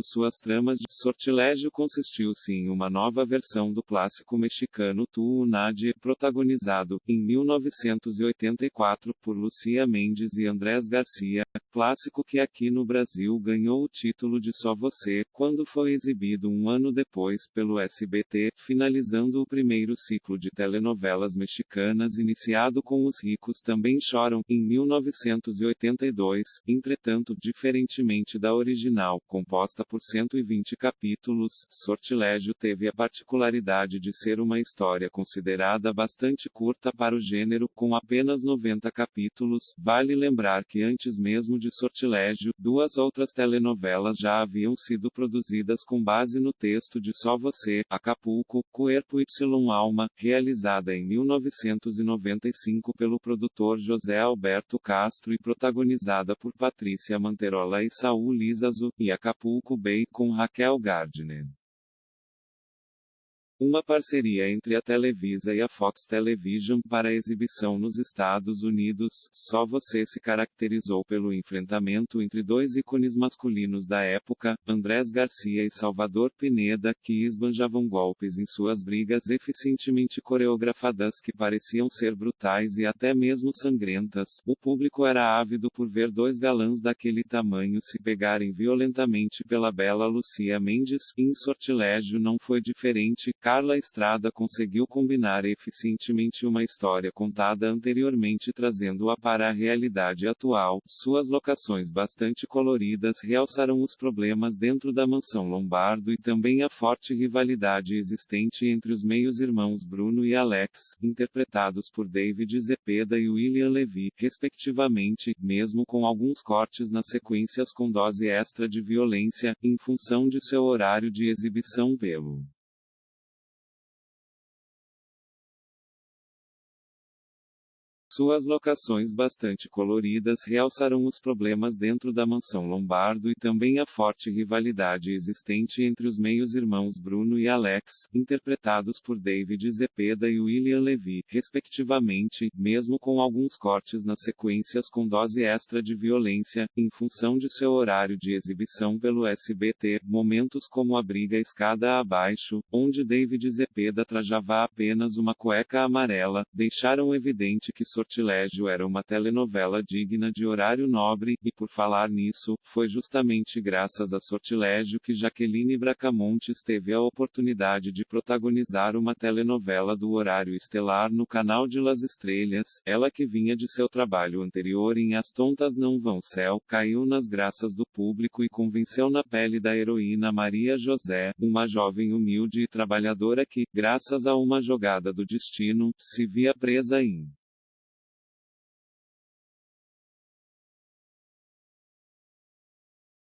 suas tramas de sortilégio consistiu-se em uma nova versão do clássico mexicano Tu Nadie, protagonizado, em 1984, por Lucía Mendes e Andrés Garcia, clássico que aqui no Brasil ganhou o título de Só Você, quando foi exibido um ano depois pelo SBT, finalizando o primeiro ciclo de telenovelas mexicanas iniciado com Os Ricos Também Choram, em 1982, entretanto, diferentemente da original, composta por 120 capítulos, Sortilégio teve a particularidade de ser uma história considerada bastante curta para o gênero, com apenas 90 capítulos. Vale lembrar que antes mesmo de Sortilégio, duas outras telenovelas já haviam sido produzidas com base no texto de Só Você, Acapulco, Cuerpo y Alma, realizada em 1995 pelo produtor José Alberto Castro e protagonizada por Patrícia Manterola e Saul Lizazo, e Acapulco Bay com Raquel Gardner. Uma parceria entre a Televisa e a Fox Television para exibição nos Estados Unidos, Só Você se caracterizou pelo enfrentamento entre dois ícones masculinos da época, Andrés Garcia e Salvador Pineda, que esbanjavam golpes em suas brigas eficientemente coreografadas que pareciam ser brutais e até mesmo sangrentas. O público era ávido por ver dois galãs daquele tamanho se pegarem violentamente pela bela Lucía Mendes. Em Sortilégio não foi diferente. Carla Estrada conseguiu combinar eficientemente uma história contada anteriormente trazendo-a para a realidade atual. Suas locações bastante coloridas realçaram os problemas dentro da mansão Lombardo e também a forte rivalidade existente entre os meios-irmãos Bruno e Alex, interpretados por David Zepeda e William Levy, respectivamente, mesmo com alguns cortes nas sequências com dose extra de violência, em função de seu horário de exibição pelo Suas locações bastante coloridas realçaram os problemas dentro da mansão Lombardo e também a forte rivalidade existente entre os meios-irmãos Bruno e Alex, interpretados por David Zepeda e William Levy, respectivamente, mesmo com alguns cortes nas sequências com dose extra de violência, em função de seu horário de exibição pelo SBT, momentos como a briga escada abaixo, onde David Zepeda trajava apenas uma cueca amarela, deixaram evidente que Sortilégio era uma telenovela digna de horário nobre, e por falar nisso, foi justamente graças a Sortilégio que Jaqueline Bracamontes teve a oportunidade de protagonizar uma telenovela do horário estelar no canal de Las Estrellas. Ela que vinha de seu trabalho anterior em As Tontas Não Vão Céu, caiu nas graças do público e convenceu na pele da heroína Maria José, uma jovem humilde e trabalhadora que, graças a uma jogada do destino, se via presa em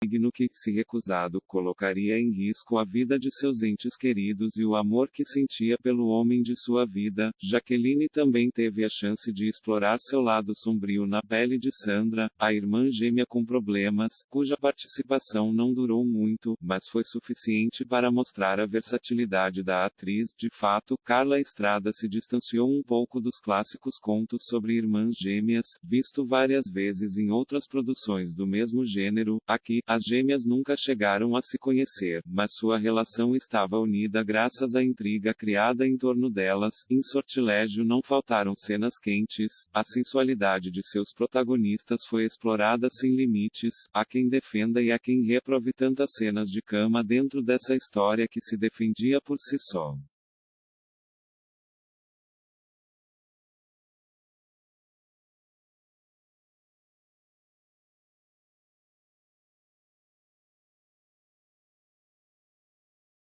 signo que, se recusado, colocaria em risco a vida de seus entes queridos e o amor que sentia pelo homem de sua vida. Jaqueline também teve a chance de explorar seu lado sombrio na pele de Sandra, a irmã gêmea com problemas, cuja participação não durou muito, mas foi suficiente para mostrar a versatilidade da atriz. De fato, Carla Estrada se distanciou um pouco dos clássicos contos sobre irmãs gêmeas, visto várias vezes em outras produções do mesmo gênero. Aqui, as gêmeas nunca chegaram a se conhecer, mas sua relação estava unida graças à intriga criada em torno delas. Em Sortilégio não faltaram cenas quentes, a sensualidade de seus protagonistas foi explorada sem limites. Há quem defenda e há quem reprove tantas cenas de cama dentro dessa história que se defendia por si só.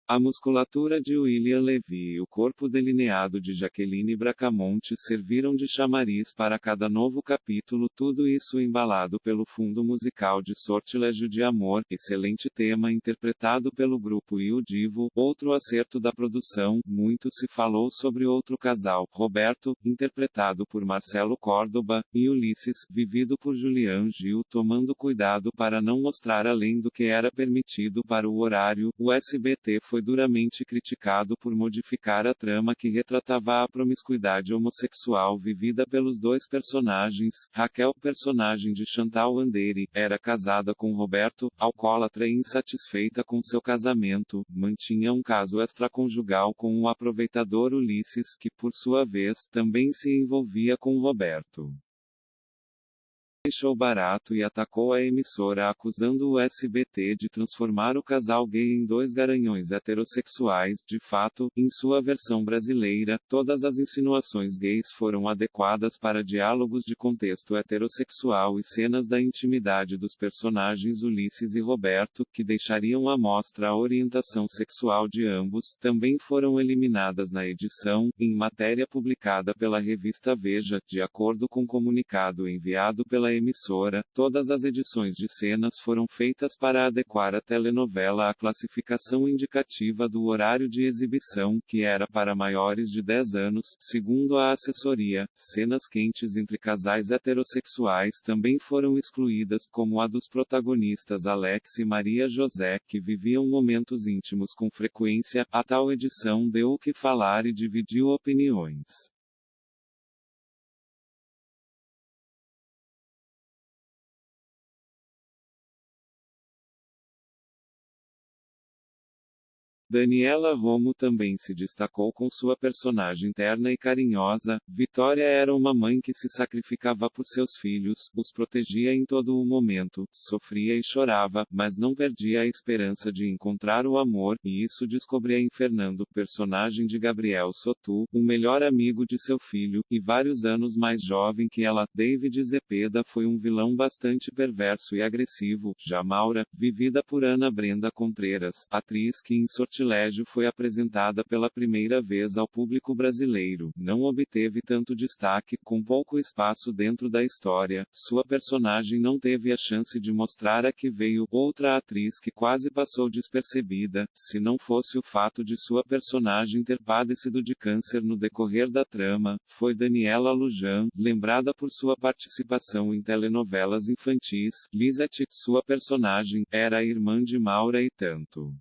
A musculatura de William Levy e o corpo delineado de Jaqueline Bracamonte serviram de chamariz para cada novo capítulo, tudo isso embalado pelo fundo musical de Sortilégio de Amor, excelente tema interpretado pelo grupo Il Divo. Outro acerto da produção. Muito se falou sobre outro casal, Roberto, interpretado por Marcelo Córdoba, e Ulisses, vivido por Julián Gil, tomando cuidado para não mostrar além do que era permitido para o horário. O SBT foi foi duramente criticado por modificar a trama que retratava a promiscuidade homossexual vivida pelos dois personagens. Raquel, personagem de Chantal Anderi, era casada com Roberto, alcoólatra e insatisfeita com seu casamento, mantinha um caso extraconjugal com o aproveitador Ulisses, que por sua vez, também se envolvia com Roberto. Deixou barato e atacou a emissora acusando o SBT de transformar o casal gay em dois garanhões heterossexuais. De fato, em sua versão brasileira, todas as insinuações gays foram adequadas para diálogos de contexto heterossexual e cenas da intimidade dos personagens Ulisses e Roberto, que deixariam à mostra a orientação sexual de ambos, também foram eliminadas na edição. Em matéria publicada pela revista Veja, de acordo com comunicado enviado pela emissora, todas as edições de cenas foram feitas para adequar a telenovela à classificação indicativa do horário de exibição, que era para maiores de 10 anos, segundo a assessoria. Cenas quentes entre casais heterossexuais também foram excluídas, como a dos protagonistas Alex e Maria José, que viviam momentos íntimos com frequência. A tal edição deu o que falar e dividiu opiniões. Daniela Romo também se destacou com sua personagem terna e carinhosa. Vitória era uma mãe que se sacrificava por seus filhos, os protegia em todo o momento, sofria e chorava, mas não perdia a esperança de encontrar o amor, e isso descobria em Fernando, personagem de Gabriel Sotu, um melhor amigo de seu filho, e vários anos mais jovem que ela. David Zepeda foi um vilão bastante perverso e agressivo. Já Maura, vivida por Ana Brenda Contreras, atriz que em Sortilégio foi apresentada pela primeira vez ao público brasileiro, não obteve tanto destaque, com pouco espaço dentro da história. Sua personagem não teve a chance de mostrar a que veio. Outra atriz que quase passou despercebida, se não fosse o fato de sua personagem ter padecido de câncer no decorrer da trama, foi Daniela Lujan, lembrada por sua participação em telenovelas infantis. Lisette, sua personagem, era a irmã de Maura e tanto.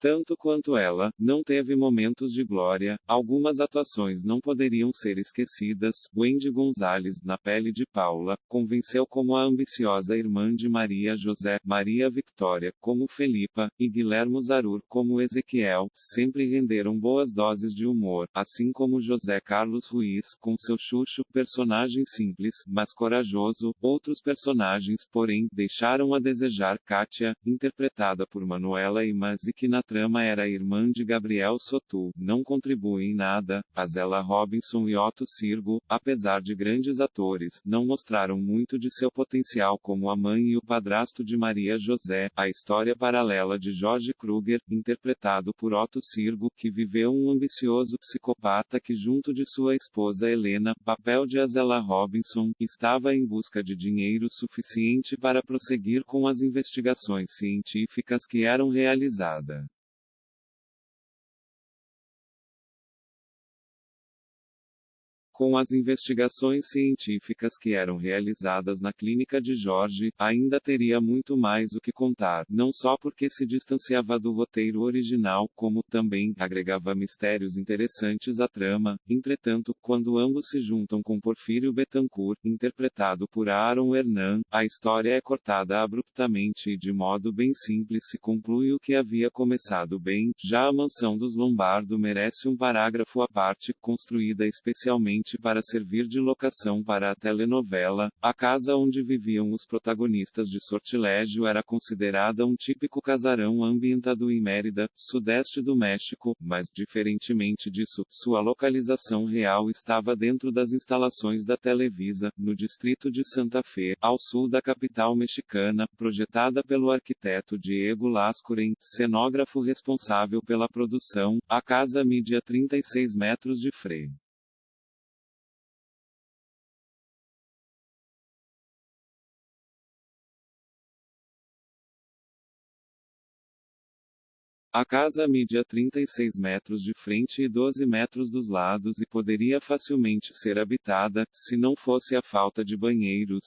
Tanto quanto ela, não teve momentos de glória. Algumas atuações não poderiam ser esquecidas. Wendy Gonzalez, na pele de Paula, convenceu como a ambiciosa irmã de Maria José, Maria Victória, como Felipa, e Guilhermo Zarur, como Ezequiel, sempre renderam boas doses de humor, assim como José Carlos Ruiz, com seu Chucho, personagem simples, mas corajoso. Outros personagens, porém, deixaram a desejar. Kátia, interpretada por Manuela Imaz e que na trama era a irmã de Gabriel Sotu, não contribui em nada. Azela Robinson e Otto Sirgo, apesar de grandes atores, não mostraram muito de seu potencial como a mãe e o padrasto de Maria José. A história paralela de Jorge Kruger, interpretado por Otto Sirgo, que viveu um ambicioso psicopata que junto de sua esposa Helena, papel de Azela Robinson, estava em busca de dinheiro suficiente para prosseguir com as investigações científicas que eram realizadas. Com as investigações científicas que eram realizadas na clínica de Jorge, ainda teria muito mais o que contar, não só porque se distanciava do roteiro original, como também agregava mistérios interessantes à trama. Entretanto, quando ambos se juntam com Porfírio Betancur, interpretado por Aaron Hernan, a história é cortada abruptamente e de modo bem simples se conclui o que havia começado bem. Já a Mansão dos Lombardo merece um parágrafo à parte, construída especialmente para servir de locação para a telenovela. A casa onde viviam os protagonistas de Sortilégio era considerada um típico casarão ambientado em Mérida, sudeste do México, mas, diferentemente disso, sua localização real estava dentro das instalações da Televisa, no distrito de Santa Fe, ao sul da capital mexicana, projetada pelo arquiteto Diego Lascuren, cenógrafo responsável pela produção. A casa media 36 metros de frame. A casa media 36 metros de frente e 12 metros dos lados e poderia facilmente ser habitada, se não fosse a falta de banheiros,